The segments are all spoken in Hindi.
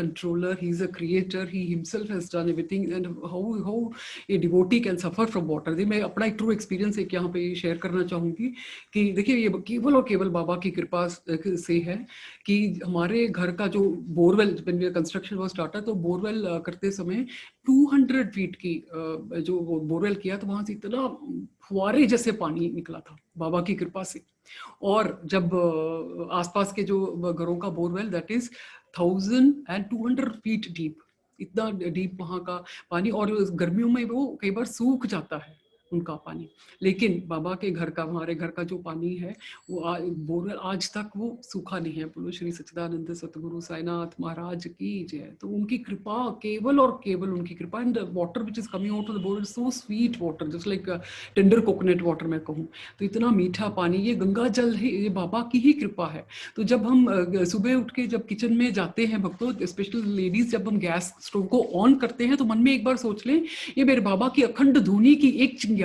controller, he's a creator, he himself has done everything, and how a devotee can suffer from water. मैं अपना एक ट्रू एक्सपीरियंस एक यहाँ पे शेयर करना चाहूँगी कि देखिए ये केवल और केवल बाबा की कृपा से है कि हमारे घर का जो बोरवेल, कंस्ट्रक्शन वो स्टार्टा, तो बोरवेल करते समय 200 फीट की जो बोरवेल किया तो वहाँ से इतना फुआरे जैसे पानी निकला था बाबा की कृपा से। और जब आसपास के जो घरों का borewell, that is 1200 feet deep, इतना डीप वहाँ का पानी, और गर्मियों में वो कई बार सूख जाता है उनका पानी, लेकिन बाबा के घर का, हमारे घर का जो पानी है वो बोरवेल आज तक वो सूखा नहीं है। बोलो श्री सच्चिदानंद सतगुरु साईनाथ महाराज की जय। तो उनकी कृपा, केवल और केवल उनकी कृपा। And water which is coming out of the borewell, so sweet water, just like tender coconut water मैं कहूँ तो, इतना मीठा पानी, ये गंगा जल है, ये बाबा की ही कृपा है। तो जब हम सुबह उठ के जब किचन में जाते हैं भक्तों, स्पेशल लेडीज, जब हम गैस स्टोव को ऑन करते हैं तो मन में एक बार सोच लें, ये मेरे बाबा की अखंड धुनी की एक चिंगाड़ी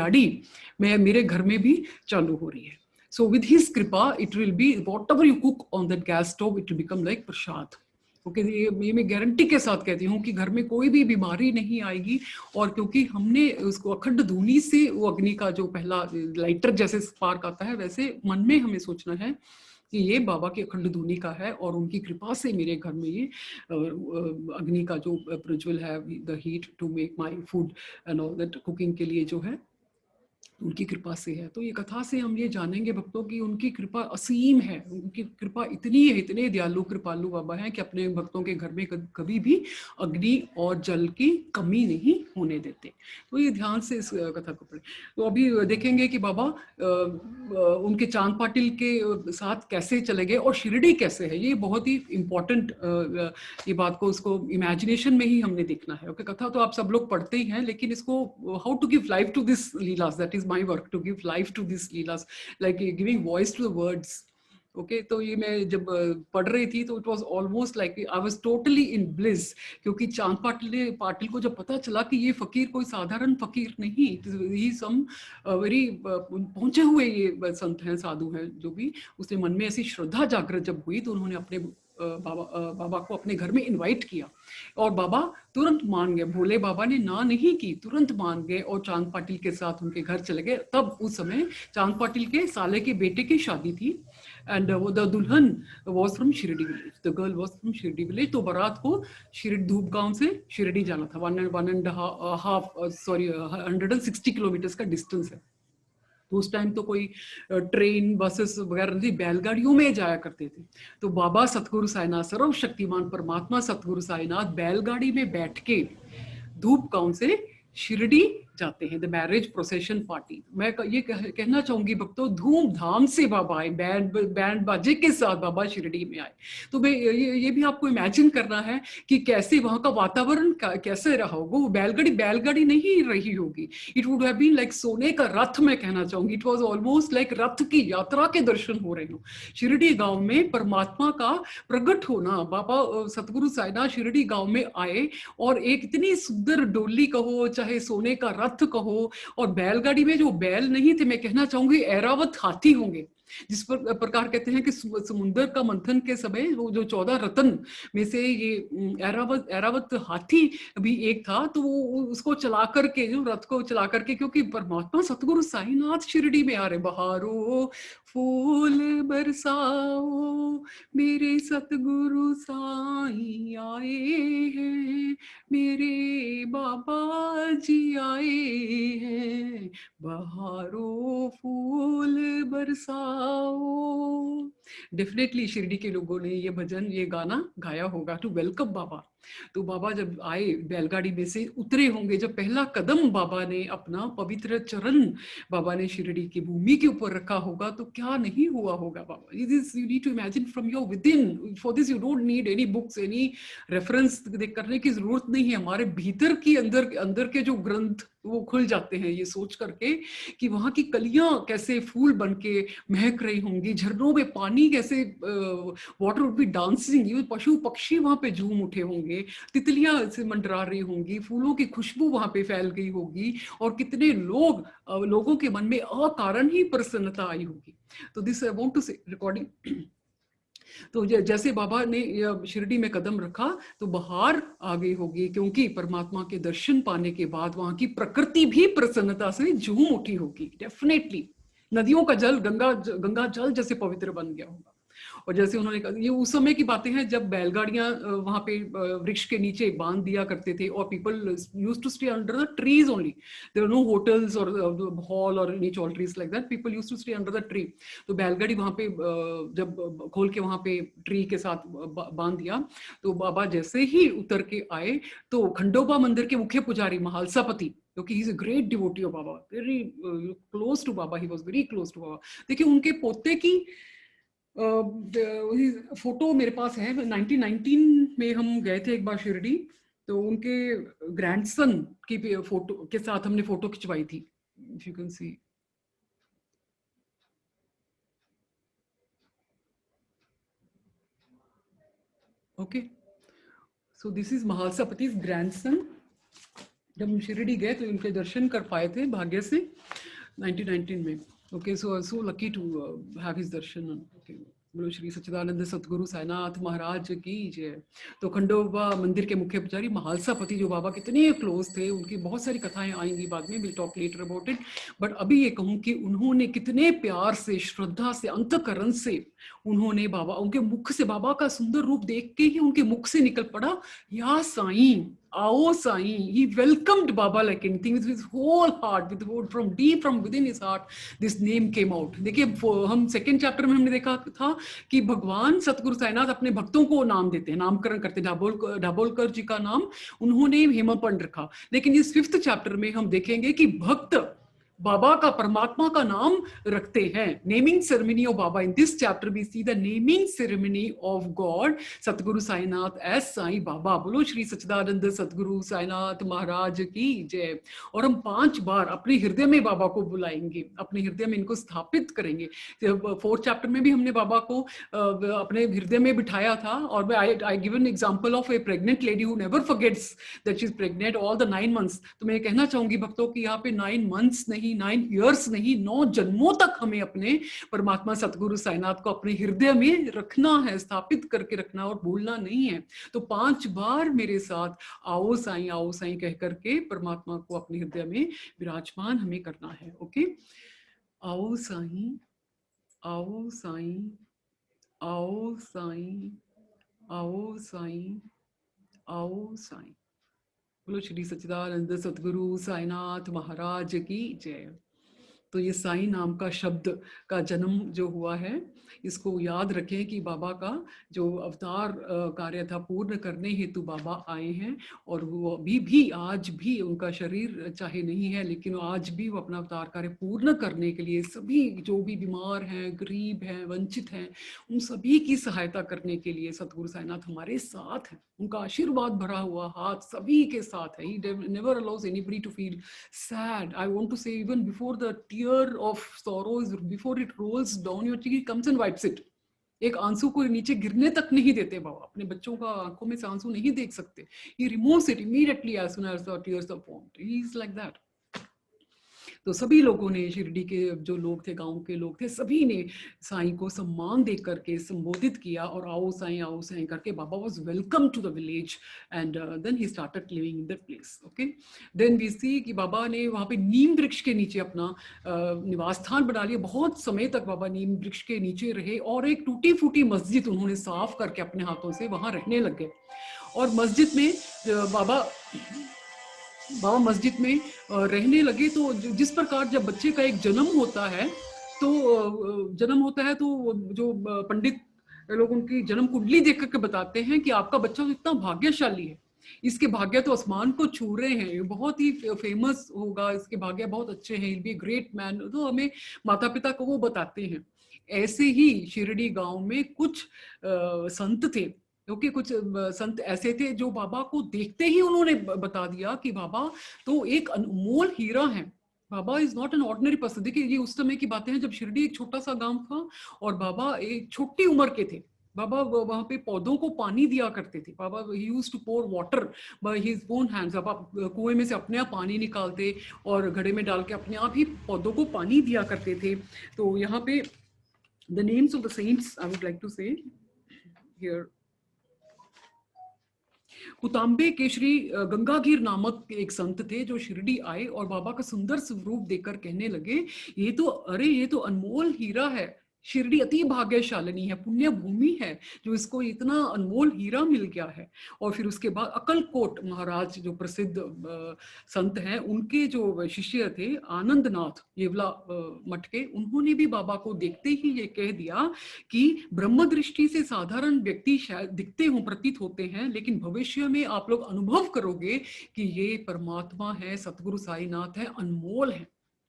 मैं मेरे घर में भी चालू हो रही है। So with his kripa, it will be whatever you cook on that gas stove, it will become like prasad. Okay, ये मैं गारंटी के साथ कहती हूँ कि घर में कोई भी बीमारी नहीं आएगी। और क्योंकि हमने उसको अखंड धुनी से, वो अग्नि का जो पहला लाइटर जैसे स्पार्क आता है, वैसे मन में हमें सोचना है कि ये बाबा की अखंड धुनी का है, और उनकी कृपा से मेरे घर में ये अग्नि का जो प्रज्वल है, the heat to make my food and all that, cooking के लिए जो है, उनकी कृपा से है। तो ये कथा से हम ये जानेंगे भक्तों की उनकी कृपा असीम है, उनकी कृपा इतनी है, इतने दयालु कृपालु बाबा हैं कि अपने भक्तों के घर में कभी भी अग्नि और जल की कमी नहीं होने देते। तो ये ध्यान से इस कथा को पढ़ें। तो अभी देखेंगे कि बाबा उनके चांद पाटिल के साथ कैसे चले गए और शिरडी कैसे है। ये बहुत ही इंपॉर्टेंट, ये बात को उसको इमेजिनेशन में ही हमने देखना है। ओके, कथा तो आप सब लोग पढ़ते ही हैं, लेकिन इसको how to give life to this leelas, that is my work, to give life to these leelas, like giving voice to the words. Okay, तो ये मैं जब पढ़ रही थी तो it was almost like I was totally in bliss, क्योंकि चांद पाटिल को जब पता चला कि ये फकीर कोई साधारण फकीर नहीं, ही सम वेरी पहुंचे हुए ये संत हैं, साधु हैं जो भी, उसके मन में ऐसी श्रद्धा जागृत जब हुई तो उन्होंने अपने बाबा को अपने घर में इनवाइट किया, और बाबा तुरंत मान गए। भोले बाबा ने ना नहीं की, तुरंत मान गए और चांद पाटिल के साथ उनके घर चले गए। तब उस समय चांद पाटिल के साले के बेटे की शादी थी, एंड वो द दुल्हन was from Shirdi village, the girl was from Shirdi village. तो बारात को शिरडी धूप गांव से शिरडी जाना था, 160 किलोमीटर का डिस्टेंस है। तो उस टाइम तो कोई ट्रेन बसेस वगैरह नहीं, बैलगाड़ियों में जाया करते थे। तो बाबा सतगुरु साईनाथ, सर्वशक्तिमान परमात्मा सतगुरु साईनाथ बैलगाड़ी में बैठ के धूप गांव से शिरडी जाते हैं, द मैरिज प्रोसेशन पार्टी। मैं ये कहना चाहूंगी भक्तों, धूमधाम से बाबा आए, बैंड बाजे के साथ बाबा शिरडी में आए। तो मैं ये भी आपको इमेजिन करना है कि कैसे वहां का वातावरण कैसे रहा होगा। वो बैलगाड़ी नहीं रही होगी, it would have been like सोने का रथ, मैं कहना चाहूंगी। इट वॉज ऑलमोस्ट लाइक रथ की यात्रा के दर्शन हो रहे हो। शिरडी गांव में परमात्मा का प्रकट होना, बाबा सतगुरु साईनाथ शिरडी गांव में आए, और एक इतनी सुंदर डोली कहो, चाहे सोने का रथ कहो, और बैलगाड़ी में जो बैल नहीं थे, मैं कहना चाहूंगी ऐरावत हाथी होंगे, जिस प्रकार कहते हैं कि समुद्र का मंथन के समय वो जो 14 रत्न में से ये ऐरावत हाथी भी एक था। तो वो उसको चला करके, जो रथ को चला करके, क्योंकि परमात्मा सतगुरु साईनाथ शिरडी में आ रहे, बहारो फूल बरसाओ मेरे सतगुरु साईं आए हैं, मेरे बाबा जी आए हैं, बहारो फूल बरसाओ। डेफिनेटली शिरडी के लोगों ने ये भजन, ये गाना गाया होगा टू वेलकम बाबा। तो बाबा जब आए, बैलगाड़ी में से उतरे होंगे, जब पहला कदम बाबा ने अपना पवित्र चरण बाबा ने शिरडी की भूमि के ऊपर रखा होगा, तो क्या नहीं हुआ होगा बाबा। This you need to imagine from your within. For this you don't need any books, any reference करने की जरूरत नहीं है। हमारे भीतर की अंदर के जो ग्रंथ वो खुल जाते हैं, ये सोच करके कि वहां की कलियां कैसे फूल बन के महक रही होंगी, झरनों में पानी कैसे, वाटर वुड बी डांसिंग, ये पशु पक्षी वहां पे झूम उठे होंगे, तितलियां से मंडरा रही होंगी, फूलों की खुशबू वहां पे फैल गई होगी, और कितने लोगों के मन में अकारण ही प्रसन्नता आई होगी। तो दिस आई वांट टू से रिकॉर्डिंग तो जैसे बाबा ने शिरडी में कदम रखा तो बाहर आ गई होगी, क्योंकि परमात्मा के दर्शन पाने के बाद वहां की प्रकृति भी प्रसन्नता से झूम उठी होगी। डेफिनेटली नदियों का जल गंगा जल जैसे पवित्र बन गया होगा। और जैसे उन्होंने कहा, ये उस समय की बातें हैं जब बैलगाड़ियां वहां पे वृक्ष के नीचे बांध दिया करते थे, और people used to stay under the trees only. There were no hotels और हॉल और any choultries like that, people used to stay under the tree. तो बैलगाड़ी वहां पे जब खोल के वहां पे ट्री के साथ बांध दिया, तो बाबा जैसे ही उतर के आए तो खंडोबा मंदिर के मुख्य पुजारी महालसापति, क्योंकि he is a great devotee of Baba, very close to Baba, he was very close to Baba. देखिए उनके पोते की फोटो मेरे पास है। 1919 में हम गए थे एक बार शिरडी, तो उनके ग्रैंडसन की फोटो के साथ हमने फोटो खिंचवाई थी, if you can see. Okay, so this is Mahalsapati's grandson. जब हम शिरडी गए तो उनके दर्शन कर पाए थे भाग्य से 1919 में। Okay, so lucky to have his darshan. Okay, बोलो श्री सच्चिदानंद सतगुरु साईनाथ महाराज की जय। तो खंडोबा मंदिर के मुख्य पुजारी महालसापति जो बाबा कितने क्लोज थे, उनकी बहुत सारी कथाएं आएंगी बाद में, will talk later about it. But अभी ये कहूं कि उन्होंने कितने प्यार से, श्रद्धा से, अंतकरण से उन्होंने बाबा, उनके मुख से, बाबा का सुंदर रूप देख के ही उनके मुख से निकल पड़ा, या साईं, आओ Sai. He welcomed Baba like anything with his whole heart, from deep from within his heart this name came out। देखिए हम सेकेंड चैप्टर में हमने देखा था कि भगवान सतगुरु साईनाथ अपने भक्तों को नाम देते हैं, नामकरण करते हैं। डाबोलकर जी का नाम उन्होंने हेमापंड रखा। लेकिन इस फिफ्थ चैप्टर में हम देखेंगे कि भक्त बाबा का, परमात्मा का नाम रखते हैं। Naming ceremony of Baba, in this chapter we see the naming ceremony of God Satguru Sainath as Sai Baba. बोलो श्री सच्चिदानंद सतगुरु साईनाथ महाराज की जय। और हम 5 बार अपने हृदय में बाबा को बुलाएंगे, अपने हृदय में इनको स्थापित करेंगे। फोर्थ चैप्टर में भी हमने बाबा को अपने हृदय में बिठाया था। और I give an example of A pregnant lady who never forgets that she is pregnant all the 9 months। तो मैं कहना चाहूंगी भक्तों की यहाँ पे 9 months नहीं, 9 years नहीं, 9 जन्मों तक हमें अपने परमात्मा सतगुरु साईनाथ को अपने हृदय में रखना है, स्थापित करके रखना, और भूलना नहीं है। तो 5 बार मेरे साथ आओ साईं कह करके परमात्मा को अपने हृदय में विराजमान हमें करना है। ओके, आओ साईं, आओ साईं, आओ साईं, आओ साईं, आओ साईं। बोलो श्री सच्चिदानंद सतगुरु साईनाथ महाराज की जय। तो ये साईं नाम का शब्द का जन्म जो हुआ है, इसको याद रखें कि बाबा का जो अवतार कार्य था पूर्ण करने हेतु बाबा आए हैं। और वो अभी भी, आज भी उनका शरीर चाहे नहीं है, लेकिन आज भी वो अपना अवतार कार्य पूर्ण करने के लिए सभी जो भी बीमार हैं, गरीब हैं, वंचित हैं, उन सभी की सहायता करने के लिए सतगुरु साईनाथ हमारे साथ हैं। उनका आशीर्वाद भरा हुआ हाथ सभी के साथ है। He never allows anybody to feel sad. I want to say, even before the tear of sorrow is, before it rolls down your cheek, he comes and wipes it. एक आंसू को नीचे गिरने तक नहीं देते बाबा। अपने बच्चों का आंखों में से आंसू नहीं देख सकते। He removes it immediately as soon as the tears are formed. He is like that. तो सभी लोगों ने, शिरडी के जो लोग थे, गांव के लोग थे, सभी ने साईं को सम्मान दे करके संबोधित किया, और आओ साईं करके Baba was welcome to the village, and then he started living in that place. Okay, then we see कि बाबा ने वहाँ पे नीम वृक्ष के नीचे अपना निवास स्थान बना लिया। बहुत समय तक बाबा नीम वृक्ष के नीचे रहे, और एक टूटी फूटी मस्जिद उन्होंने साफ करके अपने हाथों से वहाँ रहने लग गए। और मस्जिद में बाबा मस्जिद में रहने लगे। तो जिस प्रकार जब बच्चे का एक जन्म होता है, तो जो पंडित लोग उनकी जन्म कुंडली देख करके बताते हैं कि आपका बच्चा तो इतना भाग्यशाली है, इसके भाग्य तो आसमान को छू रहे हैं, ये बहुत ही फेमस होगा, इसके भाग्य बहुत अच्छे हैं, बी ग्रेट मैन। तो हमें माता पिता को वो बताते हैं। ऐसे ही शिरडी गांव में कुछ संत थे, क्योंकि कुछ संत ऐसे थे जो बाबा को देखते ही उन्होंने बता दिया कि बाबा तो एक अनमोल हीरा है। Baba is not an ordinary person. देखिए ये उस समय की बातें हैं जब शिरडी एक छोटा सा गांव था, और बाबा एक छोटी उम्र के थे। बाबा वहां पे पौधों को पानी दिया करते थे। Baba he used to pour water by his own hands. Baba कुएं में से अपने आप पानी निकालते और घड़े में डाल के अपने आप ही पौधों को पानी दिया करते थे। तो यहाँ पे the names of the saints I would like to say, here. Kutambe Keshari Gangagir नामक एक संत थे जो शिरडी आए और बाबा का सुंदर स्वरूप देखकर कहने लगे, ये तो अरे ये तो अनमोल हीरा है, शिरडी अति भाग्यशालिनी है, पुण्य भूमि है जो इसको इतना अनमोल हीरा मिल गया है। और फिर उसके बाद अक्कलकोट महाराज जो प्रसिद्ध संत हैं, उनके जो शिष्य थे आनंदनाथ येवला मठ के, उन्होंने भी बाबा को देखते ही ये कह दिया कि ब्रह्म दृष्टि से साधारण व्यक्ति शायद दिखते हों, प्रतीत होते हैं, लेकिन भविष्य में आप लोग अनुभव करोगे कि ये परमात्मा है, सतगुरु साईनाथ है, अनमोल है।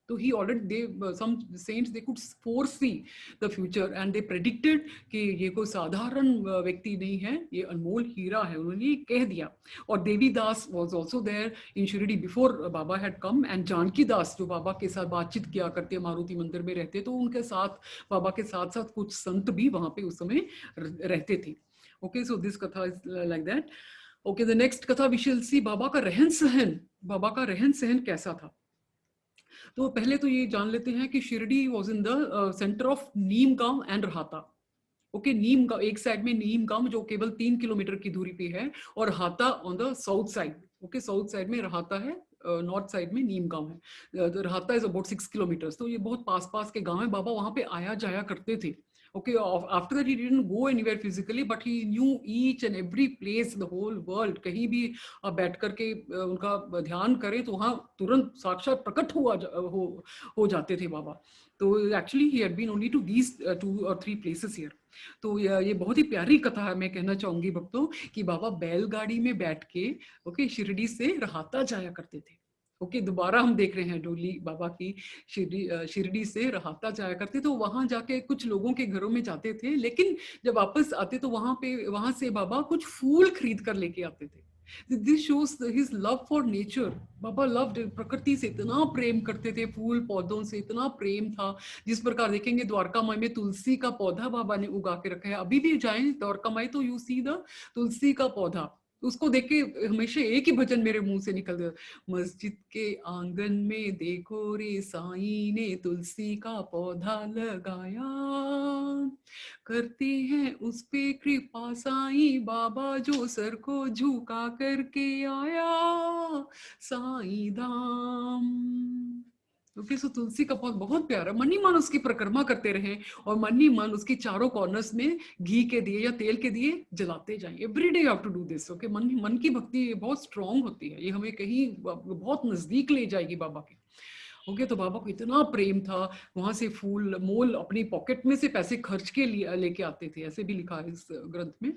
तो he already some saints they could foresee the future and they predicted कि ये कोई साधारण व्यक्ति नहीं है, ये अनमोल हीरा है, उन्होंने कह दिया। और देवी दास was also there in Shirdi before Baba had come, and Janaki दास जो बाबा के साथ बातचीत किया करते, मारुति मंदिर में रहते, तो उनके साथ बाबा के साथ साथ कुछ संत भी वहां पे उस समय रहते थे। Okay, so this katha is like that. Okay, the next katha we shall see बाबा का रहन सहन, बाबा का रहन सहन कैसा था। तो पहले तो ये जान लेते हैं कि Shirdi was in the centre of Nimgaon and रहाता। Okay, नीम गांव एक साइड में, नीम गांव जो केवल 3 किलोमीटर की दूरी पे है, और Rahata on the south side. Okay, south side में रहाता है, नॉर्थ साइड में नीम गांव है। Rahata is about 6 kilometres. तो ये बहुत पास पास के गांव है। बाबा वहां पे आया जाया करते थे। Okay, after that he didn't go anywhere physically, but he knew each and every place, the whole world. कहीं भी आप बैठ करके उनका ध्यान करें तो वहाँ तुरंत साक्षात प्रकट हो जाते थे बाबा। तो actually he had been only to these 2 or 3 places here. तो ये बहुत ही प्यारी कथा है, मैं कहना चाहूंगी भक्तों, कि बाबा बैलगाड़ी में बैठ के ओके शिरडी से रहाता जाया करते थे। ओके, दोबारा हम देख रहे हैं डोली बाबा की शिरडी से रहाता जाया करते। तो वहां जाके कुछ लोगों के घरों में जाते थे, लेकिन जब वापस आते तो वहां से बाबा कुछ फूल खरीद कर लेके आते थे। This shows his love for nature. Baba loved, प्रकृति से इतना प्रेम करते थे, फूल पौधों से इतना प्रेम था। जिस प्रकार देखेंगे द्वारका माई में तुलसी का पौधा बाबा ने उगा के रखा है। अभी भी जाएं द्वारका माई तो यू सी द तुलसी का पौधा। उसको देख के हमेशा एक ही भजन मेरे मुंह से निकल गया, मस्जिद के आंगन में देखो रे साईं ने तुलसी का पौधा लगाया, करते हैं उस पे कृपा साईं बाबा जो सर को झुका करके आया साईं धाम। ओके, सो तुलसी का पौधा बहुत प्यारा। मन ही मन उसकी परिक्रमा करते रहे और मन ही मन उसकी चारों कॉर्नर्स में घी के दिए या तेल के दिए जलाते जाएं। Every day you have to do this. Okay, मन की भक्ति बहुत स्ट्रांग होती है, ये हमें कहीं बहुत नजदीक ले जाएगी बाबा के। ओके, तो बाबा को इतना प्रेम था, वहां से फूल मोल अपनी पॉकेट में से पैसे खर्च के लिए लेके आते थे, ऐसे भी लिखा है इस ग्रंथ में।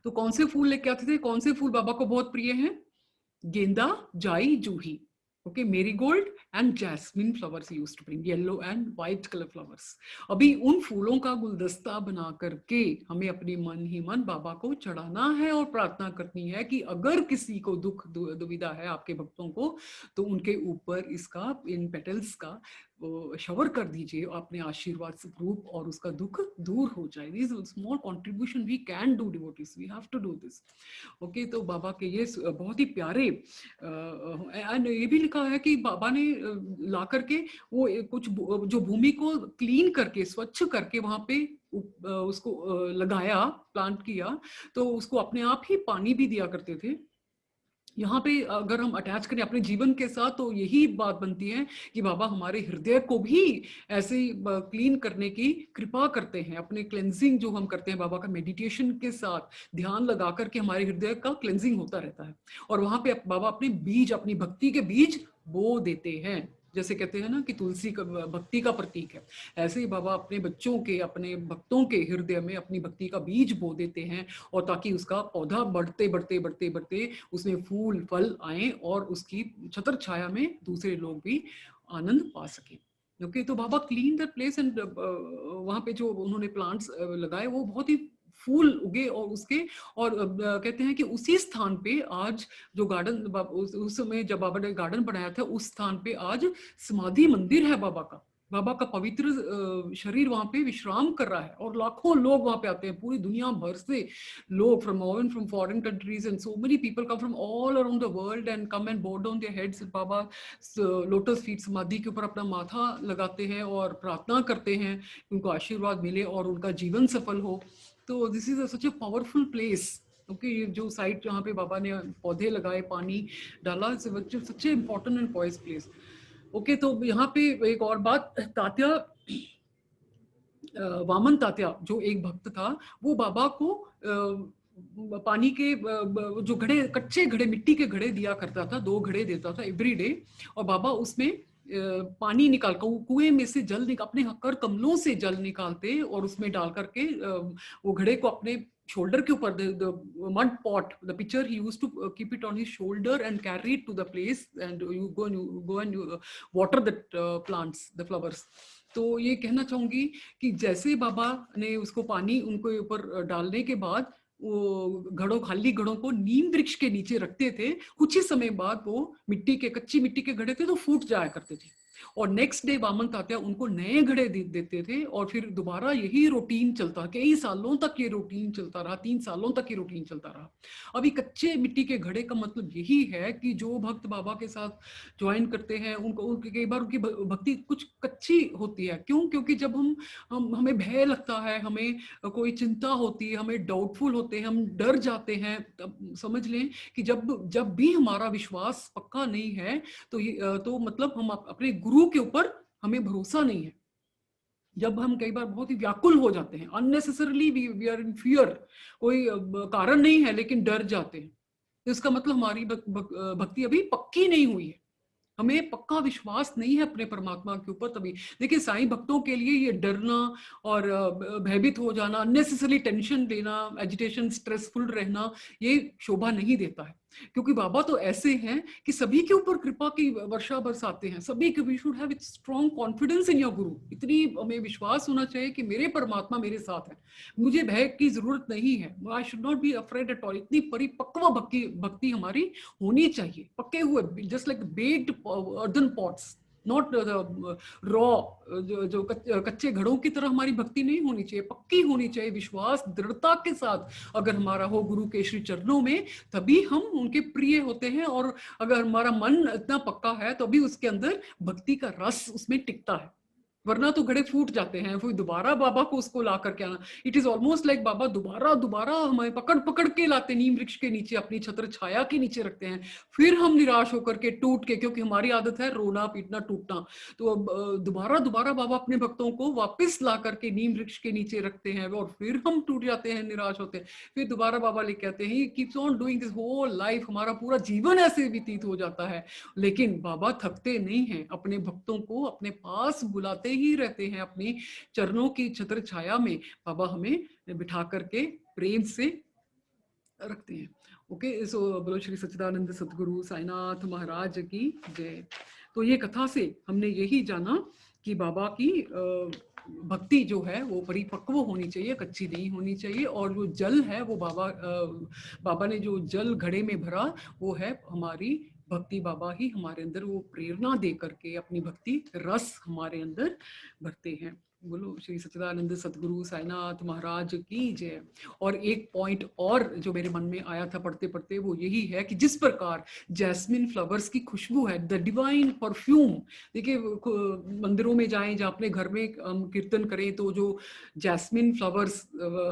तो कौन से फूल लेके आते थे? कौन से फूल बाबा को बहुत प्रिय हैं? गेंदा, जाई, जूही, okay, marigold and jasmine flowers he used to bring, yellow and white color flowers. अभी उन फूलों का गुलदस्ता बना करके हमें अपने मन ही मन बाबा को चढ़ाना है और प्रार्थना करनी है कि अगर किसी को दुख दुविधा है आपके भक्तों को, तो उनके ऊपर इसका, इन पेटल्स का शवर कर दीजिए अपने आशीर्वाद स्वरूप और उसका दुख दूर हो जाए। This small contribution we can do devotees, we have to do this. Okay, तो बाबा के ये बहुत ही प्यारे, एंड ये भी लिखा है कि बाबा ने ला करके वो कुछ जो भूमि को क्लीन करके स्वच्छ करके वहां पे उसको लगाया, प्लांट किया, तो उसको अपने आप ही पानी भी दिया करते थे। यहाँ पे अगर हम अटैच करें अपने जीवन के साथ तो यही बात बनती है कि बाबा हमारे हृदय को भी ऐसे क्लीन करने की कृपा करते हैं। अपने क्लेंजिंग जो हम करते हैं बाबा का मेडिटेशन के साथ ध्यान लगा करके हमारे हृदय का क्लेंजिंग होता रहता है, और वहां पे बाबा अपने बीज, अपनी भक्ति के बीज बो देते हैं। जैसे कहते हैं ना कि तुलसी का भक्ति का प्रतीक है, ऐसे ही बाबा अपने बच्चों के, अपने भक्तों के हृदय में अपनी भक्ति का बीज बो देते हैं, और ताकि उसका पौधा बढ़ते बढ़ते बढ़ते बढ़ते उसमें फूल फल आए और उसकी छत्र छाया में दूसरे लोग भी आनंद पा सके। ओके, तो बाबा क्लीन द प्लेस, एंड वहां पे जो उन्होंने प्लांट्स लगाए वो बहुत ही फूल उगे, और उसके और कहते हैं कि उसी स्थान पे आज जो गार्डन उस समय जब बाबा ने गार्डन बनाया था, उस स्थान पे आज समाधि मंदिर है बाबा का। बाबा का पवित्र शरीर वहां पे विश्राम कर रहा है, और लाखों लोग वहां पे आते हैं, पूरी दुनिया भर से लोग, from foreign countries, and so many people come from all around the world and come and bow down their heads. Baba lotus feet समाधि के ऊपर अपना माथा लगाते हैं और प्रार्थना करते हैं उनको आशीर्वाद मिले और उनका जीवन सफल हो। तो this is such a powerful place. Okay, ये जो साइट जहाँ पे बाबा ने पौधे लगाए, पानी डाला, such a important and pious place. Okay, तो यहाँ पे एक और बात, तात्या वामन तात्या जो एक भक्त था, वो बाबा को पानी के जो घड़े, कच्चे घड़े, मिट्टी के घड़े दिया करता था, 2 घड़े देता था एवरी डे, और बाबा उसमें पानी निकाल, कुएं में से जल अपने कर कमलों से जल निकालते और उसमें डाल करके वो घड़े को अपने shoulder के ऊपर, the mud pot, the pitcher, he used to keep it on his shoulder and carry it to the place, and you go and you water that plants, the flowers. तो ये कहना चाहूंगी कि जैसे बाबा ने उसको पानी उनके ऊपर डालने के बाद वो घड़ों, खाली घड़ों को नीम वृक्ष के नीचे रखते थे, कुछ ही समय बाद वो मिट्टी के, कच्ची मिट्टी के घड़े थे तो फूट जाया करते थे, और नेक्स्ट डे वामन तात्या उनको नए घड़े देते थे, और फिर दोबारा यही रूटीन चलता, कई सालों तक ये रूटीन चलता रहा, 3 सालों तक ये रूटीन चलता रहा। अभी कच्चे मिट्टी के घड़े का मतलब यही है कि जो भक्त बाबा के साथ ज्वाइन करते हैं, उनको कई बार उनकी भक्ति कुछ कच्ची होती है। क्यों? क्योंकि जब हमें भय लगता है, हमें कोई चिंता होती है, हमें डाउटफुल होते हैं, हम डर जाते हैं, तब समझ लें कि जब भी हमारा विश्वास पक्का नहीं है, तो मतलब हम अपने गुरु के ऊपर हमें भरोसा नहीं है। जब हम कई बार बहुत ही व्याकुल हो जाते हैं, unnecessarily we are in fear, कोई कारण नहीं है लेकिन डर जाते हैं, तो इसका मतलब हमारी भक्ति अभी पक्की नहीं हुई है, हमें पक्का विश्वास नहीं है अपने परमात्मा के ऊपर। तभी देखिए, साईं भक्तों के लिए ये डरना और भयभीत हो जाना, अननेसेसरी टेंशन लेना, एजिटेशन, स्ट्रेसफुल रहना, ये शोभा नहीं देता है, क्योंकि बाबा तो ऐसे हैं कि सभी के ऊपर कृपा की वर्षा बरसाते हैं, सभी के। We should have strong confidence in your guru, इतनी हमें विश्वास होना चाहिए कि मेरे परमात्मा मेरे साथ है, मुझे भय की जरूरत नहीं है, I should not be afraid at all. इतनी परिपक्व भक्ति हमारी होनी चाहिए, पक्के हुए, just like baked earthen pots, not raw, जो कच्चे घड़ों की तरह हमारी भक्ति नहीं होनी चाहिए, पक्की होनी चाहिए, विश्वास, दृढ़ता के साथ अगर हमारा हो गुरु के श्री चरणों में, तभी हम उनके प्रिय होते हैं, और अगर हमारा मन इतना पक्का है तो भी उसके अंदर भक्ति का रस उसमें टिकता है, वरना तो घड़े फूट जाते हैं, फिर दोबारा बाबा को उसको ला करके आना। इट इज ऑलमोस्ट लाइक बाबा दोबारा हमें पकड़ पकड़ के लाते, नीम वृक्ष के नीचे, अपनी छत्र छाया के नीचे रखते हैं, फिर हम निराश होकर के टूट के, क्योंकि हमारी आदत है रोना पीटना टूटना, तो दोबारा बाबा अपने भक्तों को वापस ला करके नीम वृक्ष के नीचे रखते हैं, और फिर हम टूट जाते हैं, निराश होते हैं, फिर दोबारा बाबा लेके आते हैं। He keeps on doing this whole life, हमारा पूरा जीवन ऐसे व्यतीत हो जाता है, लेकिन बाबा थकते नहीं हैं, अपने भक्तों को अपने पास बुलाते ही रहते हैं, अपनी चरणों की छत्र छाया में बाबा हमें बिठा करके प्रेम से रखते हैं। ओके, सो बोलो श्री सच्चिदानंद सतगुरु साईनाथ महाराज की जय। तो ये कथा से हमने यही जाना कि बाबा की भक्ति जो है वो परिपक्व होनी चाहिए, कच्ची नहीं होनी चाहिए, और जो जल है वो बाबा ने जो जल घड़े में भरा वो है हमारी भक्ति। बाबा ही हमारे अंदर वो प्रेरणा दे करके अपनी भक्ति रस हमारे अंदर भरते हैं। बोलो श्री सच्चिदानंद सतगुरु साईनाथ महाराज की जय। और एक पॉइंट और जो मेरे मन में आया था पढ़ते पढ़ते, वो यही है कि जिस प्रकार जैस्मिन फ्लावर्स की खुशबू है, द डिवाइन परफ्यूम, देखिए मंदिरों में जाएं, जहाँ अपने घर में कीर्तन करें, तो जो जैस्मिन फ्लावर्स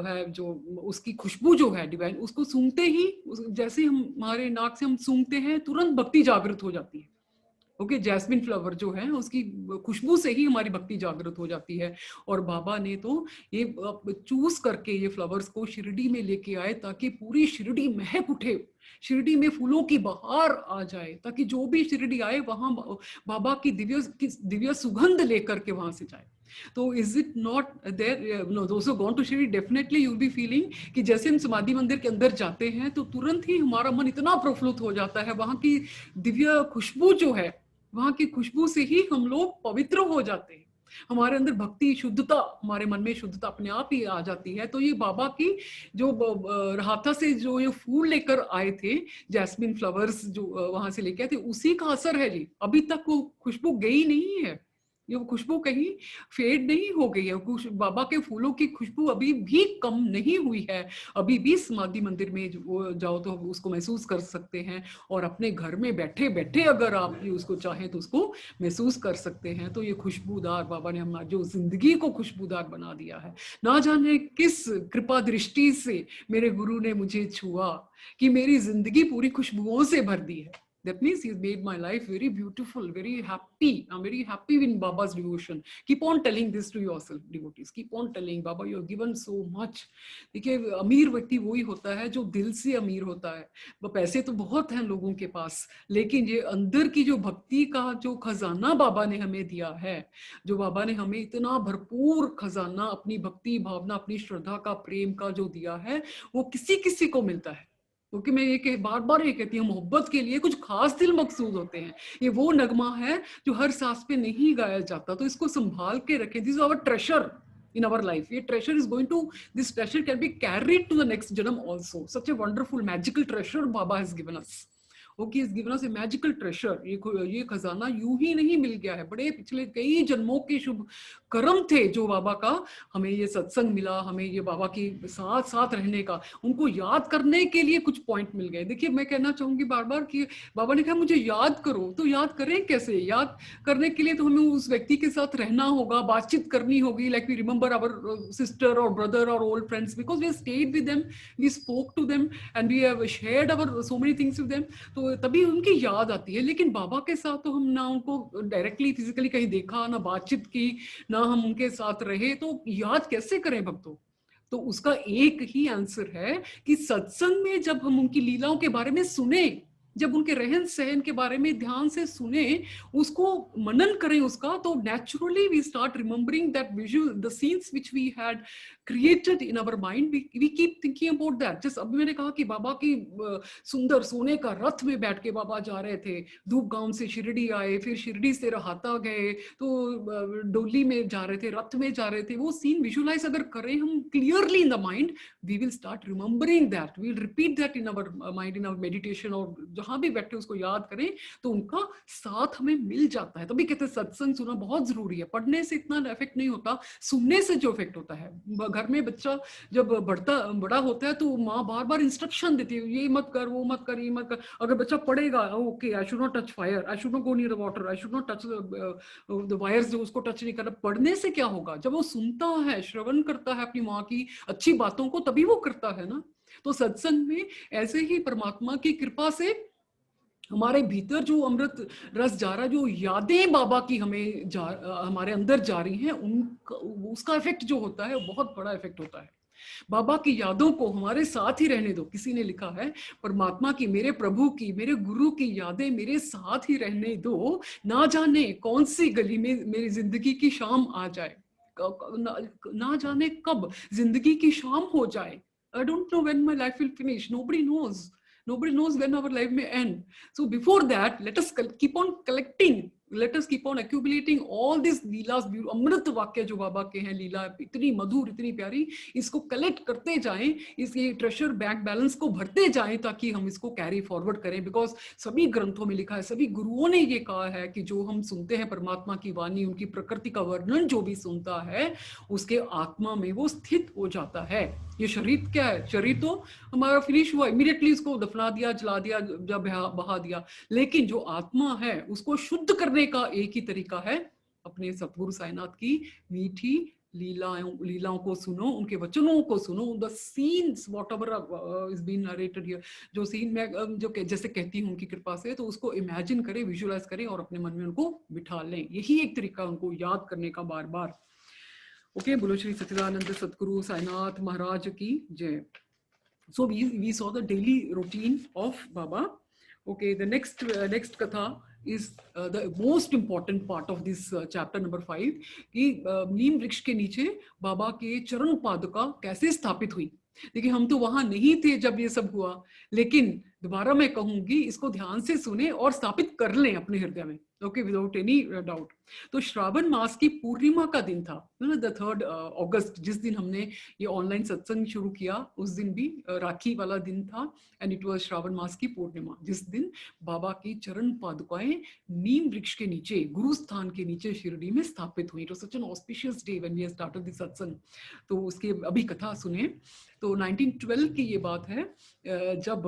है, जो उसकी खुशबू जो है डिवाइन, उसको सूंघते ही, जैसे हम हमारे नाक से हम सूंघते हैं, तुरंत भक्ति जागृत हो जाती है। ओके, जैस्मिन फ्लावर जो है उसकी खुशबू से ही हमारी भक्ति जागृत हो जाती है। और बाबा ने तो ये चूज करके ये फ्लावर्स को शिरडी में लेके आए, ताकि पूरी शिरडी महक उठे, शिरडी में फूलों की बहार आ जाए, ताकि जो भी शिरडी आए वहां बाबा की दिव्य सुगंध लेकर के वहां से जाए। तो is it not there, no, दोस्तों gone to Shirdi, definitely you will be feeling कि जैसे हम समाधि मंदिर के अंदर जाते हैं तो तुरंत ही हमारा मन इतना प्रफुल्लित हो जाता है, वहां की दिव्य खुशबू जो है, वहां की खुशबू से ही हम लोग पवित्र हो जाते हैं, हमारे अंदर भक्ति, शुद्धता, हमारे मन में शुद्धता अपने आप ही आ जाती है। तो ये बाबा की जो राहता से जो ये फूल लेकर आए थे, जैस्मिन फ्लावर्स जो वहां से लेके आए थे, उसी का असर है जी, अभी तक वो खुशबू गई नहीं है, ये वो खुशबू कहीं फेड नहीं हो गई है, बाबा के फूलों की खुशबू अभी भी कम नहीं हुई है। अभी भी समाधि मंदिर में जाओ तो उसको महसूस कर सकते हैं, और अपने घर में बैठे बैठे अगर आप ये उसको चाहें तो उसको महसूस कर सकते हैं। तो ये खुशबूदार बाबा ने हमारी जो जिंदगी को खुशबूदार बना दिया है। ना जाने किस कृपा दृष्टि से मेरे गुरु ने मुझे छुआ कि मेरी जिंदगी पूरी खुशबुओं से भर दी है। That means he's made my life very beautiful, very happy. I'm very happy in Baba's devotion. Keep on telling this to yourself, devotees. Keep on telling, Baba, you have given so much. देखिए, अमीर व्यक्ति वही होता है जो दिल से अमीर होता है। वो पैसे तो बहुत हैं लोगों के पास, लेकिन ये अंदर की जो भक्ति का जो खजाना बाबा ने हमें दिया है, जो बाबा ने हमें इतना भरपूर खजाना अपनी भक्ति भावना, अपनी श्रद्धा का, प्रेम का जो दिया है, वो किसी किसी को मिलता है। क्योंकि मैं ये बार बार ये कहती हूँ, मोहब्बत के लिए कुछ खास दिल मकसूद होते हैं। ये वो नगमा है जो हर सांस पे नहीं गाया जाता, तो इसको संभाल के रखें। This is our treasure in our life. ये treasure is going to, this treasure can be carried to the next janam also. Such a wonderful magical treasure Baba has given us. Okay, is given us A magical ट्रेशर। ये खजाना यूं ही नहीं मिल गया है, बड़े पिछले कई जन्मों के शुभ कर्म थे जो बाबा का हमें ये सत्संग मिला, हमें ये बाबा की साथ साथ रहने का, उनको याद करने के लिए कुछ पॉइंट मिल गए। देखिए, मैं कहना चाहूंगी बार बार कि बाबा ने कहा मुझे याद करो, तो याद करें कैसे? याद करने के लिए तो हमें उस व्यक्ति के साथ रहना होगा, बातचीत करनी होगी। Like we remember our sister और ब्रदर और old friends, because we stayed with them, we spoke to them and we have shared our so many things with them, तो तभी उनकी याद आती है। लेकिन बाबा के साथ तो हम ना उनको डायरेक्टली फिजिकली कहीं देखा, ना बातचीत की, ना हम उनके साथ रहे, तो याद कैसे करें भक्तों? तो उसका एक ही आंसर है कि सत्संग में जब हम उनकी लीलाओं के बारे में सुने, जब उनके रहन सहन के बारे में ध्यान से सुने, उसको मनन करें उसका, तो naturally we start remembering that visual, the scenes which we had created in our mind, we keep thinking about that. Just अभी मैंने कहा कि बाबा की सुंदर सोने का रथ में बैठ के बाबा जा रहे थे, धूप गांव से शिरडी आए, फिर शिरडी से रहाता गए, तो डोली में जा रहे थे, रथ में जा रहे थे। वो सीन विजुअलाइज अगर करें हम clearly in the mind, we will start remembering that, we will repeat that in our mind, in our meditation, और जहां भी बैठे उसको याद करें तो उनका साथ हमें मिल जाता है। तभी कहते हैं सत्संग सुनना बहुत जरूरी है। पढ़ने से इतना इफेक्ट नहीं होता, सुनने से जो इफेक्ट होता है। घर में बच्चा जब बड़ा होता है तो माँ बार बार इंस्ट्रक्शन देती है, ये मत कर, वो मत कर, ये मत कर। अगर बच्चा पढ़ेगा, okay, I should not touch fire, I should not go near the water, I should not touch the wires, जो उसको टच नहीं करना। पढ़ने से क्या होगा? जब वो सुनता है, श्रवण करता है अपनी माँ की अच्छी बातों को, तभी वो करता है ना। तो सत्संग में ऐसे ही परमात्मा की कृपा से हमारे भीतर जो अमृत रस जा रहा है, जो यादें बाबा की हमारे अंदर जा रही हैं, उसका इफेक्ट जो होता है वो बहुत बड़ा इफेक्ट होता है। बाबा की यादों को हमारे साथ ही रहने दो। किसी ने लिखा है, परमात्मा की, मेरे प्रभु की, मेरे गुरु की यादें मेरे साथ ही रहने दो, ना जाने कौन सी गली में मेरी जिंदगी की शाम आ जाए, ना जाने कब जिंदगी की शाम हो जाए। I don't know when my life will finish. Nobody knows. Nobody knows when our life may end. So before that, let us keep on collecting. Let us keep on accumulating all these leelas, अमृत वाक्य जो बाबा के हैं, लीला इतनी मधुर, इतनी प्यारी, इसको कलेक्ट करते जाएं, इसके ट्रेशर बैंक बैलेंस को भरते जाएं, ताकि हम इसको कैरी फॉरवर्ड करें। बिकॉज सभी ग्रंथों में लिखा है, सभी गुरुओं ने ये कहा है कि जो हम सुनते हैं परमात्मा की वाणी, उनकी प्रकृति का वर्णन जो भी सुनता है, उसके आत्मा में वो स्थित हो जाता है। ये शरीर क्या है? शरीर तो हमारा फिनिश हुआ, इमीडिएटली उसको दफना दिया, जला दिया, जब बहा दिया। लेकिन जो आत्मा है, उसको शुद्ध करने का एक ही तरीका है, अपने सतगुरु साईनाथ की मीठी लीलाओं को सुनो, उनके वचनों को सुनो। The scenes whatever is been narrated here, जो सीन मैं जो जैसे कहती हूँ उनकी कृपा से, तो उसको इमेजिन करें, विजुअलाइज करें और अपने मन में उनको बिठा लें। यही एक तरीका उनको याद करने का बार बार। ओके, बोलो श्री सच्चिदानंद सतगुरु साईनाथ महाराज की जय। So we saw the daily routine of Baba. Okay, the next katha is the most important part of this chapter number 5, कि नीम वृक्ष के नीचे बाबा के चरण पादुका कैसे स्थापित हुई। देखिए, हम तो वहां नहीं थे जब ये सब हुआ, लेकिन दोबारा मैं कहूंगी, इसको ध्यान से सुने और स्थापित कर लें अपने हृदय में, ओके, विदाउट एनी डाउट। तो श्रावण मास की पूर्णिमा का दिन था, द 3 अगस्त, जिस दिन हमने ये ऑनलाइन सत्संग शुरू किया, उस दिन भी राखी वाला दिन था, एंड इट वाज श्रावण मास की पूर्णिमा, जिस दिन बाबा की चरण पादुकाएं नीम वृक्ष के नीचे, गुरु स्थान के नीचे शिरडी में स्थापित हुई। It was such an auspicious day when we have started this satsang. तो उसके अभी कथा सुने। तो 1912 की ये बात है, जब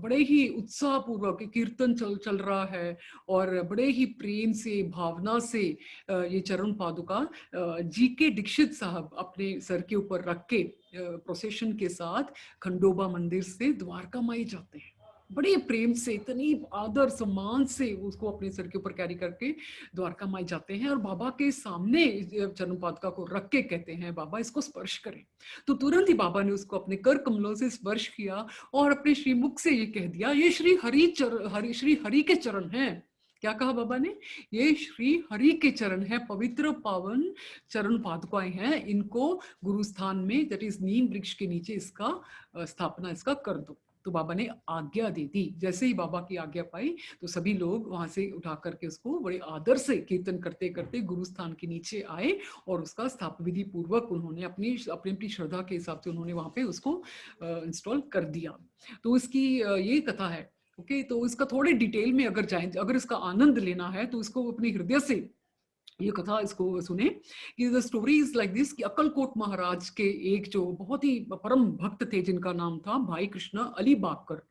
बड़े ही उत्साह पूर्वक कीर्तन चल रहा है और बड़े ही प्रेम से, भावना से ये चरण पादुका जी.के. दीक्षित साहब अपने सर के ऊपर रख के प्रोसेशन के साथ खंडोबा मंदिर से द्वारका माई जाते हैं। बड़े प्रेम से, इतनी आदर सम्मान से उसको अपने सर के ऊपर कैरी करके द्वारका माई जाते हैं और बाबा के सामने चरण पादुका को रख के कहते हैं, बाबा इसको स्पर्श करें। तो तुरंत ही बाबा ने उसको अपने कर कमलों से स्पर्श किया और अपने श्रीमुख से ये कह दिया, ये श्री हरि के चरण हैं। क्या कहा बाबा ने? ये श्री हरि के चरण है, पवित्र पावन चरण पादुकाएं हैं, इनको गुरुस्थान में, दैट इज नीम वृक्ष के नीचे इसका स्थापना इसका कर दो। तो बाबा ने आज्ञा दे दी। जैसे ही बाबा की आज्ञा पाई तो सभी लोग वहां से उठा करके उसको बड़े आदर से कीर्तन करते करते गुरुस्थान के नीचे आए और उसका स्थापना विधि पूर्वक उन्होंने अपनी श्रद्धा के हिसाब से उन्होंने वहां पे उसको इंस्टॉल कर दिया। तो इसकी ये कथा है। ओके, तो इसका थोड़े डिटेल में अगर जाएं, अगर इसका आनंद लेना है तो इसको अपने हृदय से ये कथा इसको सुने कि the story is like this कि अक्कलकोट महाराज के एक जो बहुत ही परम भक्त थे जिनका नाम था भाई कृष्ण अली बाकर।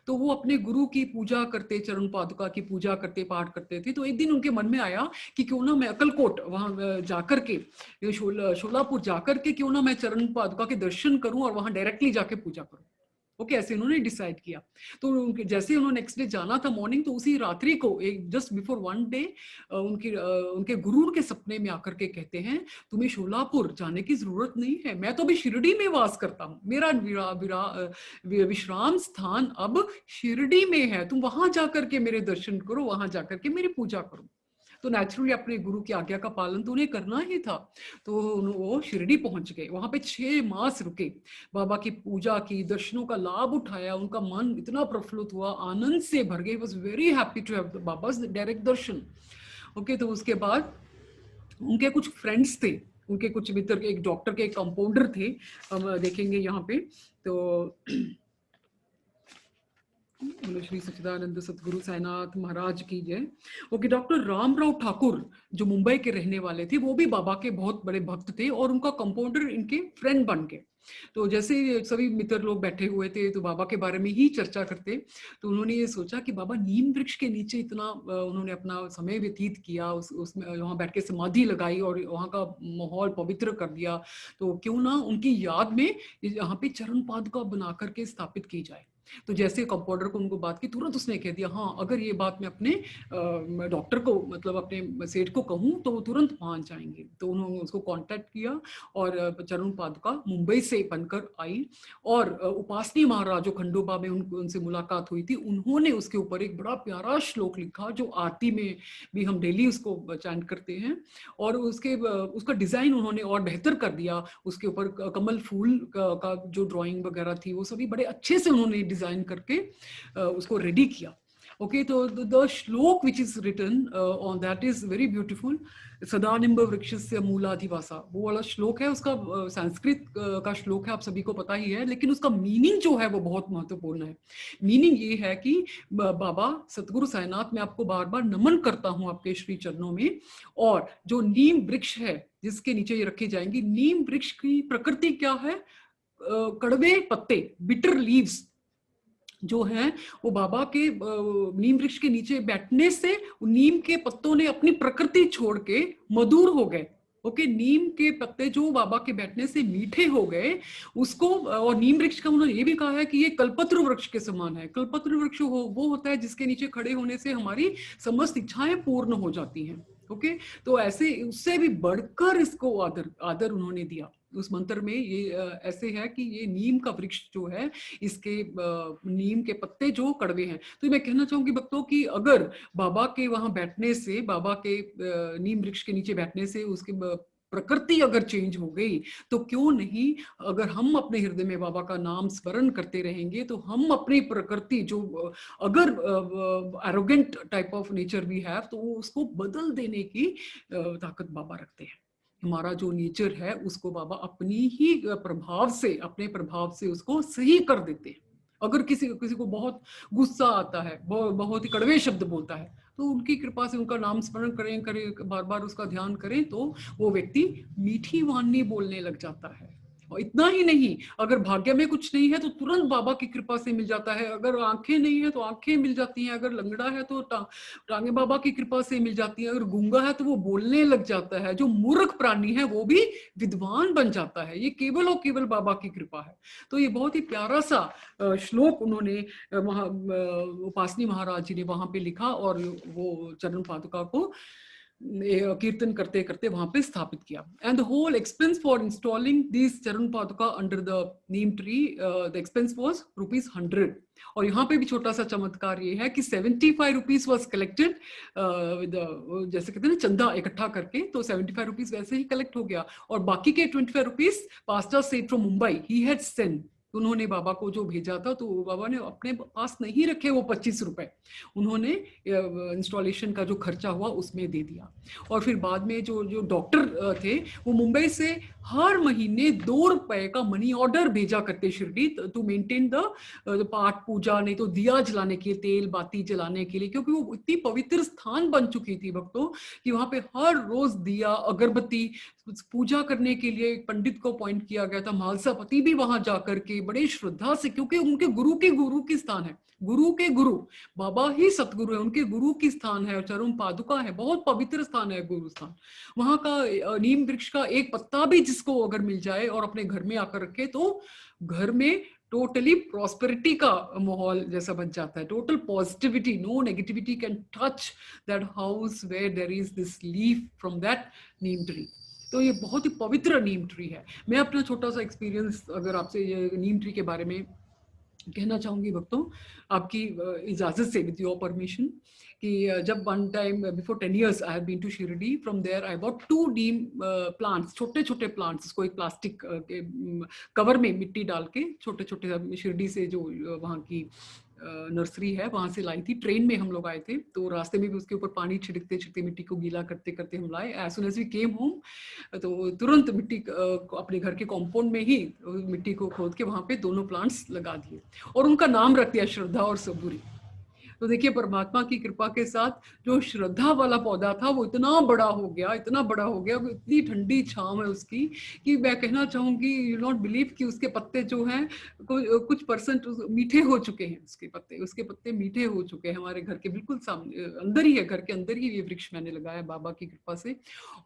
तो वो अपने गुरु की पूजा करते, चरण पादुका की पूजा करते, पाठ करते थे। तो एक दिन उनके मन में आया कि क्यों ना मैं अक्कलकोट वहां जाकर के शोलापुर जाकर के क्यों ना मैं चरण पादुका के दर्शन करूं और वहां डायरेक्टली जाके पूजा करूं। ओके, ऐसे उन्होंने डिसाइड किया। तो उनके जैसे उन्होंने नेक्स्ट डे जाना था मॉर्निंग, तो उसी रात्रि को एक जस्ट बिफोर वन डे उनके गुरु के सपने में आकर के कहते हैं, तुम्हें शोलापुर जाने की जरूरत नहीं है, मैं तो अभी शिरडी में वास करता हूँ, मेरा विश्राम स्थान अब शिरडी में है, तुम वहां जाकर के मेरे दर्शन करो, वहां जाकर के मेरी पूजा करो। तो नेचुरली अपने गुरु की आज्ञा का पालन तो उन्हें करना ही था। तो वो शिरडी पहुंच गए, वहां पे 6 मास रुके, बाबा की पूजा की, दर्शनों का लाभ उठाया, उनका मन इतना प्रफुल्लित हुआ, आनंद से भर गए, was very happy to have Baba's direct दर्शन। ओके, तो उसके बाद उनके कुछ फ्रेंड्स थे, उनके कुछ मित्र, एक डॉक्टर के, एक कंपाउंडर थे, हम देखेंगे यहाँ पे। तो श्री सच्चिदानंद सतगुरु साईनाथ महाराज की जय। ओके, डॉक्टर रामराव ठाकुर जो मुंबई के रहने वाले थे, वो भी बाबा के बहुत बड़े भक्त थे और उनका कंपाउंडर इनके फ्रेंड बन गए। तो जैसे सभी मित्र लोग बैठे हुए थे तो बाबा के बारे में ही चर्चा करते, तो उन्होंने ये सोचा कि बाबा नीम वृक्ष के नीचे इतना उन्होंने अपना समय व्यतीत किया, उसमें वहां बैठ के समाधि लगाई और वहां का माहौल पवित्र कर दिया, तो क्यों ना उनकी याद में यहाँ पे चरण पादुका बना करके स्थापित की जाए। तो जैसे कंपाउंडर को उनको बात की, तुरंत उसने कह दिया, हाँ अगर ये बात मैं अपने डॉक्टर को, मतलब अपने सेठ को कहूँ तो वो तुरंत पहुंच जाएंगे। तो उन्होंने उसको कांटेक्ट किया और चरण पादुका मुंबई से बनकर आई और उपासनी महाराज जो खंडोबा में उनसे मुलाकात हुई थी, उन्होंने उसके ऊपर एक बड़ा प्यारा श्लोक लिखा जो आरती में भी हम डेली उसको चैंट करते हैं, और उसका डिजाइन उन्होंने और बेहतर कर दिया। उसके ऊपर कमल फूल का जो ड्राइंग वगैरह थी वो सभी बड़े अच्छे से उन्होंने डिजाइन करके उसको रेडी किया। ओके, तो द श्लोक which is written on that is very beautiful. सदानिंब वृक्षस्य मूलाधिवासा, वो वाला श्लोक है, उसका संस्कृत का श्लोक है, आप सभी को पता ही है, लेकिन उसका मीनिंग जो है वो बहुत महत्वपूर्ण है। मीनिंग ये है कि बाबा सतगुरु साईनाथ, मैं आपको बार बार नमन करता हूँ आपके श्री चरणों में, और जो नीम वृक्ष है जिसके नीचे ये रखी जाएंगी, नीम वृक्ष की प्रकृति क्या है? कड़वे पत्ते, बिटर लीव्स जो हैं, वो बाबा के नीम वृक्ष के नीचे बैठने से नीम के पत्तों ने अपनी प्रकृति छोड़ के मधुर हो गए। ओके, नीम के पत्ते जो बाबा के बैठने से मीठे हो गए उसको, और नीम वृक्ष का उन्होंने ये भी कहा है कि ये कल्पत्रु वृक्ष के समान है। कल्पत्रु वृक्ष वो होता है जिसके नीचे खड़े होने से हमारी समस्त इच्छाएं पूर्ण हो जाती हैं। ओके, तो ऐसे उससे भी बढ़कर इसको आदर उन्होंने दिया। उस मंत्र में ये ऐसे है कि ये नीम का वृक्ष जो है, इसके नीम के पत्ते जो कड़वे हैं। तो मैं कहना चाहूंगी भक्तों कि अगर बाबा के वहां बैठने से, बाबा के नीम वृक्ष के नीचे बैठने से उसके प्रकृति अगर चेंज हो गई तो क्यों नहीं, अगर हम अपने हृदय में बाबा का नाम स्मरण करते रहेंगे तो हम अपनी प्रकृति जो अगर arrogant type of nature we have तो उसको बदल देने की ताकत बाबा रखते हैं। हमारा जो नेचर है उसको बाबा अपनी ही प्रभाव से, अपने प्रभाव से उसको सही कर देते हैं। अगर किसी किसी को बहुत गुस्सा आता है, बहुत ही कड़वे शब्द बोलता है, तो उनकी कृपा से उनका नाम स्मरण करें बार बार उसका ध्यान करें तो वो व्यक्ति मीठी वाणी बोलने लग जाता है। और इतना ही नहीं, अगर भाग्य में कुछ नहीं है तो तुरंत बाबा की कृपा से मिल जाता है। अगर आंखें नहीं है तो आंखें मिल जाती हैं, अगर लंगड़ा है तो टांगे बाबा की कृपा से मिल जाती है, अगर गूंगा है तो वो बोलने लग जाता है, जो मूर्ख प्राणी है वो भी विद्वान बन जाता है। ये केवल और केवल बाबा की कृपा है। तो ये बहुत ही प्यारा सा श्लोक उन्होंने उपासनी महाराज जी ने वहां पे लिखा और वो चरण पादुका को कीर्तन करते करते वहां पे स्थापित किया। And the whole expense for installing this charan paduka under the neem tree, the expense was ₹100। और यहाँ पे भी छोटा सा चमत्कार ये है कि 75 रुपीज वॉज कलेक्टेड, जैसे कहते हैं ना चंदा इकट्ठा करके, तो 75 रुपीज वैसे ही कलेक्ट हो गया और बाकी के 25 रुपीज पास्टर सेठ from Mumbai he had send, उन्होंने बाबा को जो भेजा था तो बाबा ने अपने पास नहीं रखे वो 25 रुपए, उन्होंने इंस्टॉलेशन का जो खर्चा हुआ उसमें दे दिया। और फिर बाद में जो जो डॉक्टर थे वो मुंबई से हर महीने ₹2 का मनी ऑर्डर भेजा करते शिरडी टू मेंटेन द पाठ पूजा, नहीं तो दिया जलाने के लिए, तेल बाती जलाने के लिए, क्योंकि वो इतनी पवित्र स्थान बन चुकी थी भक्तों कि वहां पे हर रोज दिया अगरबत्ती पूजा करने के लिए एक पंडित को अपॉइंट किया गया था, महालसापति भी वहां जाकर के बड़े श्रद्धा से, क्योंकि उनके गुरु की स्थान है, गुरु के गुरु बाबा ही सतगुरु है, उनके गुरु की स्थान है, चरण पादुका है, बहुत पवित्र स्थान है गुरु स्थान। वहां का नीम वृक्ष का एक पत्ता भी जिसको अगर मिल जाए और अपने घर में आकर रखे तो घर में टोटली प्रॉस्पेरिटी का माहौल जैसा बन जाता है, total positivity, no negativity can touch that house where there is this leaf from that neem tree. तो ये बहुत ही पवित्र नीम ट्री है। मैं अपना छोटा सा एक्सपीरियंस अगर आपसे ये नीम ट्री के बारे में कहना चाहूंगी भक्तों, आपकी इजाजत से, विद योर परमिशन, कि जब one time before 10 years I have been to Shirdi, from there I bought 2 neem plants, छोटे छोटे प्लांट्स, इसको एक प्लास्टिक के कवर में मिट्टी डाल के छोटे छोटे, शिरडी से जो वहाँ की नर्सरी है वहां से लाई थी। ट्रेन में हम लोग आए थे तो रास्ते में भी उसके ऊपर पानी छिड़कते छिड़कते मिट्टी को गीला करते करते हम लाए। As soon as we came home तो तुरंत मिट्टी अपने घर के कॉम्पाउंड में ही मिट्टी को खोद के वहां पे दोनों प्लांट्स लगा दिए और उनका नाम रख दिया श्रद्धा और सबूरी। तो देखिए परमात्मा की कृपा के साथ जो श्रद्धा वाला पौधा था वो इतना बड़ा हो गया, इतना बड़ा हो गया, इतनी ठंडी छांव है उसकी कि मैं कहना चाहूंगी यू नॉट बिलीव कि उसके पत्ते जो हैं कुछ परसेंट मीठे हो चुके हैं, उसके पत्ते मीठे हो चुके हैं। हमारे घर के बिल्कुल सामने अंदर ही है, घर के अंदर ही ये वृक्ष मैंने लगाया बाबा की कृपा से।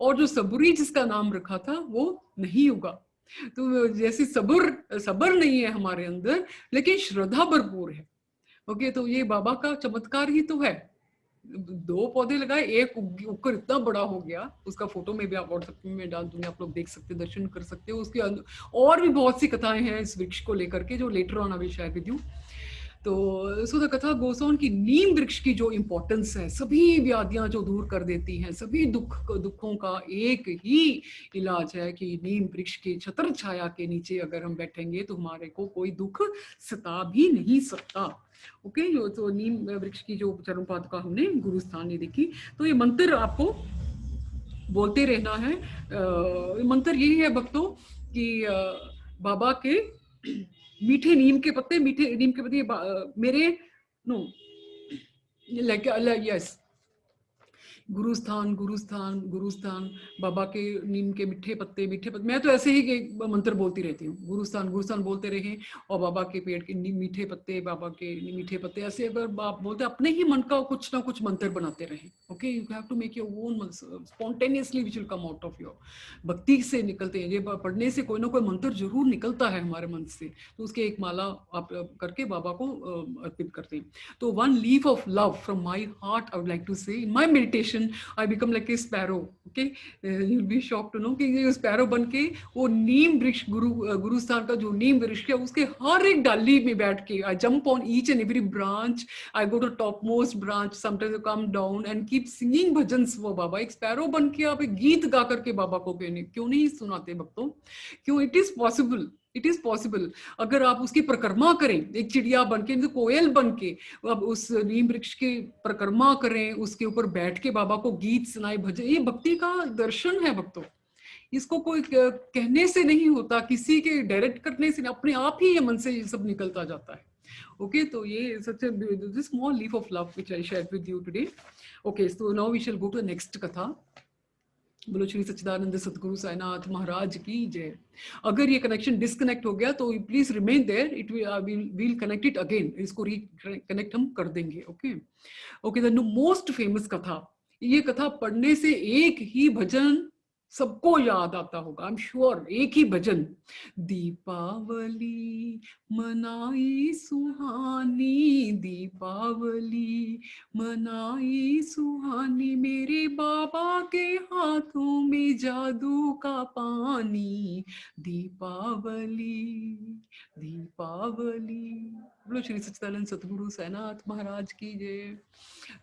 और जो सबूरी जिसका नाम रखा था वो नहीं उगा। तो जैसे सब्र नहीं है हमारे अंदर, लेकिन श्रद्धा भरपूर है। ओके, तो ये बाबा का चमत्कार ही तो है। 2 पौधे लगाए, एक उगकर इतना बड़ा हो गया, उसका फोटो में भी आप व्हाट्सएप में डाल दूंगी, आप लोग देख सकते, दर्शन कर सकते हो। उसके और भी बहुत सी कथाएं हैं इस वृक्ष को लेकर के जो later on I will share with you. तो सो द कथा गोस ऑन की नीम वृक्ष की जो इंपॉर्टेंस है, सभी व्याधियां जो दूर कर देती हैं, सभी दुखों का एक ही इलाज है कि नीम वृक्ष की छत्र छाया के नीचे अगर हम बैठेंगे तो हमारे को कोई दुख सता भी नहीं सकता। ओके, तो नीम वृक्ष की जो चरण पादुका हमने गुरु स्थान ने देखी। तो ये मंत्र आपको बोलते रहना है। मंत्र यही है भक्तों कि बाबा के मीठे नीम के पत्ते, मीठे नीम के पत्ते मेरे नो लाइक यस, गुरुस्थान गुरुस्थान गुरुस्थान, बाबा के नीम के मीठे पत्ते मीठे पत्ते। मैं तो ऐसे ही मंत्र बोलती रहती हूँ, गुरुस्थान गुरुस्थान बोलते रहे और बाबा के पेड़ के मीठे पत्ते, बाबा के मीठे पत्ते, ऐसे अगर आप बोलते अपने ही मन का कुछ ना कुछ मंत्र बनाते रहे। Okay, you have to make your own, spontaneously which will come out of your, भक्ति से निकलते हैं ये पढ़ने से, कोई ना कोई मंत्र जरूर निकलता है हमारे मन से। तो उसके एक माला आप करके बाबा को अर्पित करते हैं। तो 1 leaf of love from my heart I would like to say in my meditation connection, I become like a sparrow, okay, you will be shocked to know कि ये स्पैरो बन के वो नीम वृक्ष, गुरुस्थान का जो नीम वृक्ष है उसके हर एक डाली में बैठ के I jump on each and every branch, I go to topmost branch, sometimes I come down and keep singing bhajans वो बाबा। एक स्पैरो बन के आप एक गीत गा करके बाबा को क्यों नहीं सुनाते भक्तों? क्यों? It is possible, it is possible. अगर आप उसकी परिक्रमा करें, एक चिड़िया बन के, कोयल बन के अब उस नीम वृक्ष की परिक्रमा करें, उसके ऊपर बैठ के बाबा को गीत सुनाए, भजन, ये भक्ति का दर्शन है भक्तों। इसको कोई कहने से नहीं होता, किसी के डायरेक्ट करने से, अपने आप ही ये मन से ये सब निकलता जाता है। ओके, तो ये सच a small leaf of love which I shared with you today. Okay, so now we shall go to the next कथा। बोलो श्री सच्चिदानंद सतगुरु साईनाथ महाराज की जय। अगर ये कनेक्शन डिस्कनेक्ट हो गया तो please remain there, it will connect it again, इसको रिकनेक्ट हम कर देंगे। Okay okay, the most famous katha, ये कथा पढ़ने से एक ही भजन सबको याद आता होगा, आई एम श्योर, एक ही भजन। दीपावली मनाई सुहानी, दीपावली मनाई सुहानी, मेरे बाबा के हाथों में जादू का पानी, दीपावली दीपावली। बोलो श्री सच्चिदानंद सतगुरु साईनाथ महाराज की जय।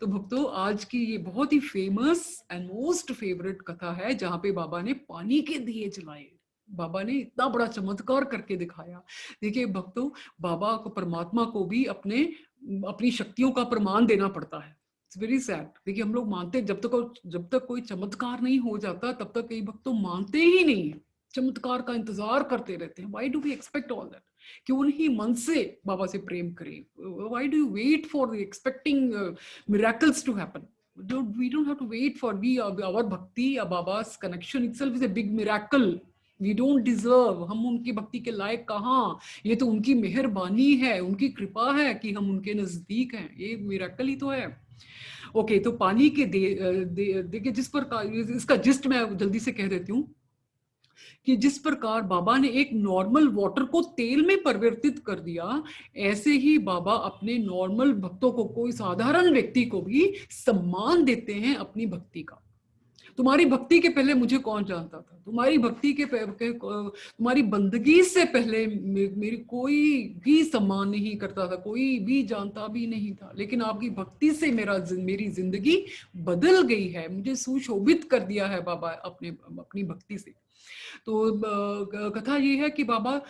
तो भक्तों, आज की ये बहुत ही फेमस एंड मोस्ट फेवरेट कथा है जहां पे बाबा ने पानी के दिए जलाए, बाबा ने इतना बड़ा चमत्कार करके दिखाया। देखिए भक्तों, बाबा को, परमात्मा को भी अपनी शक्तियों का प्रमाण देना पड़ता है। It's very sad. देखिए हम लोग मानते, जब तक कोई चमत्कार नहीं हो जाता तब तक कई भक्त तो मानते ही नहीं है, चमत्कार का इंतजार करते रहते हैं। Why do we expect all that? क्यों नहीं मन से बाबा से प्रेम करें? Why do you wait for expecting miracles to happen? We don't have to wait for our bhakti, Baba's connection itself is a big miracle. We don't deserve, हम उनकी भक्ति के लायक कहाँ, ये तो उनकी मेहरबानी है, उनकी कृपा है कि हम उनके नजदीक हैं, ये मिरेकल ही तो है। ओके, तो पानी के देखिए जिस प्रकार, इसका जिस्ट मैं जल्दी से कह देती हूँ कि जिस प्रकार बाबा ने एक नॉर्मल वाटर को तेल में परिवर्तित कर दिया, ऐसे ही बाबा अपने नॉर्मल भक्तों को, कोई साधारण व्यक्ति को भी सम्मान देते हैं अपनी भक्ति का। तुम्हारी भक्ति के पहले मुझे कौन जानता था? तुम्हारी भक्ति के तुम्हारी बंदगी से पहले मेरी कोई भी सम्मान नहीं करता था, कोई भी जानता भी नहीं था, लेकिन आपकी भक्ति से मेरी जिंदगी बदल गई है, मुझे सुशोभित कर दिया है बाबा अपनी भक्ति से। तो कथा ये है कि बाबा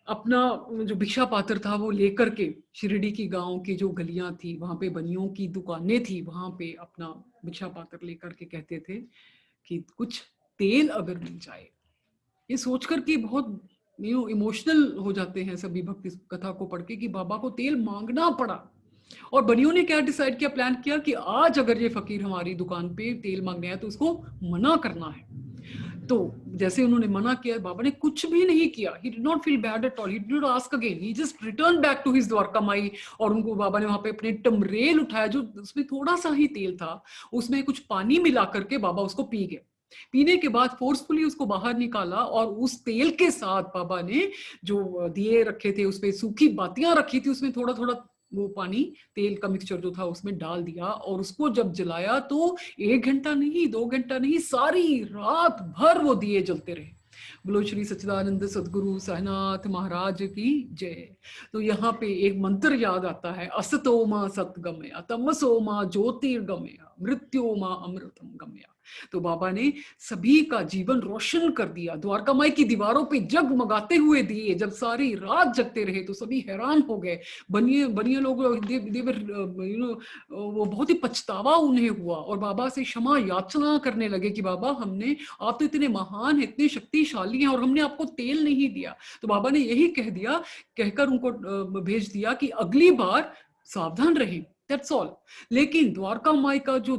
अपना जो भिक्षा पात्र था वो लेकर के शिरडी की गांव की जो गलियां थी, वहां पे बनियों की दुकानें थी, वहां पे अपना भिक्षा पात्र लेकर के कहते थे कि कुछ तेल अगर मिल जाए। ये सोचकर कि बहुत इमोशनल हो जाते हैं सभी भक्ति कथा को पढ़ के कि बाबा को तेल मांगना पड़ा। और बनियों ने क्या डिसाइड किया, प्लान किया कि आज अगर ये फकीर हमारी दुकान पे तेल मांगने आया तो उसको मना करना है। तो जैसे उन्होंने मना किया, बाबा ने कुछ भी नहीं किया, he did not feel bad at all, he did not ask again, he just returned back to his Dwarka माई। और उनको बाबा ने वहां पे अपने टमरेल उठाया जो उसमें थोड़ा सा ही तेल था, उसमें कुछ पानी मिला करके बाबा उसको पी गए। पीने के बाद फोर्सफुली उसको बाहर निकाला और उस तेल के साथ बाबा ने जो दिए रखे थे, उसपे सूखी बातियां रखी थी, उसमें थोड़ा थोड़ा वो पानी, तेल का मिक्सचर जो था उसमें डाल दिया और उसको जब जलाया तो 1 घंटा नहीं, 2 घंटा नहीं, सारी रात भर वो दिए जलते रहे। बोलो श्री सच्चिदानंद सदगुरु साईनाथ महाराज की जय। तो यहाँ पे एक मंत्र याद आता है, असतो मा सतगमया, तमसो मा ज्योतिर्गमया, मृत्यो मा अमृतम गमया। तो बाबा ने सभी का जीवन रोशन कर दिया। द्वारका माई की दीवारों पे जगमगाते हुए दिए जब सारी रात जगते रहे तो सभी हैरान हो गए। बनिए लोग वो बहुत ही पछतावा उन्हें हुआ और बाबा से क्षमा याचना करने लगे कि बाबा आप तो इतने महान हैं, इतने शक्तिशाली हैं और हमने आपको तेल नहीं दिया। तो बाबा ने यही कहकर उनको भेज दिया कि अगली बार सावधान रहें, दैट्स ऑल। लेकिन द्वारका माई का जो